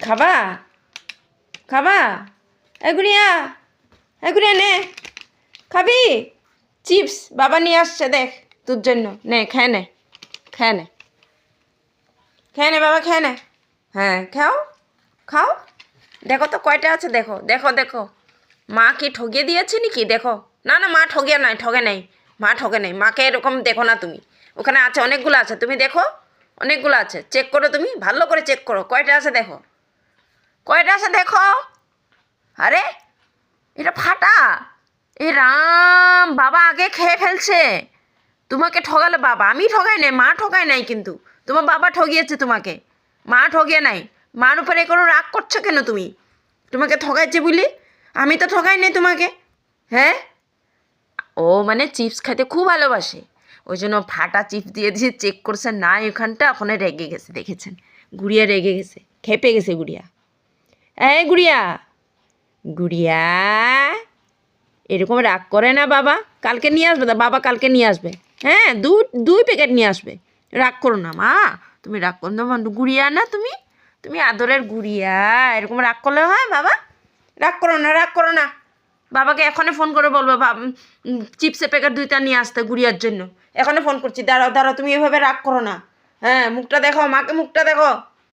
খাবা খাবা এগুড়িয়া এগুড়িয়া নে খাবি চিপস বাবা নিয়ে আসছে দেখ তোর জন্য নে খেয়ে নে খেয়ে নে খেয়ে নে বাবা খেয়ে নে হ্যাঁ খাও খাও দেখো তো কয়টা আছে দেখো দেখো দেখো মা কি ঠগিয়ে দিয়েছে নাকি দেখো না না মা ঠগিয়ে নাই ঠগে নাই মা ঠগে নাই মাকে এরকম দেখো না তুমি ওখানে আছে অনেকগুলো আছে তুমি দেখো অনেকগুলো আছে চেক করো তুমি ভালো করে চেক করো কয়টা আছে দেখো কয়টা আছে দেখো আরে এটা ফাটা এ রাম বাবা আগে খেয়ে ফেলছে তোমাকে ঠগালে বাবা আমি ঠগাই নাই মা ঠগাই নাই কিন্তু তোমার বাবা ঠগিয়েছে তোমাকে মা ঠগিয়ে নাই মার উপরে কোনো রাগ করছো কেন তুমি তোমাকে ঠগাইছে বলি আমি তো ঠগাই নাই তোমাকে হ্যাঁ ও মানে চিপস খেতে খুব ভালোবাসে ওই জন্য ফাটা চিপস দিয়ে দিয়ে চেক করছে না ওখানটা ওখানে রেগে গেছে দেখেছেন গুড়িয়া রেগে গেছে খেপে গেছে গুড়িয়া এই গুড়িয়া গুড়িয়া এরকম রাগ করে না বাবা কালকে নিয়ে আসবে বাবা কালকে নিয়ে আসবে হ্যাঁ দুই প্যাকেট নিয়ে আসবে রাগ করো না মা তুমি রাগ করো না গুড়িয়া না তুমি তুমি আদরের গুড়িয়া এরকম রাগ করলে হয় বাবা রাগ করো না রাগ করো না বাবাকে এখনই ফোন করে বলবো চিপসের প্যাকেট 2টা নিয়ে আসতে গুড়িয়ার জন্য এখনই ফোন করছি দাঁড়াও দাঁড়াও তুমি এভাবে রাগ করো না হ্যাঁ মুখটা দেখো মাকে মুখটা দেখো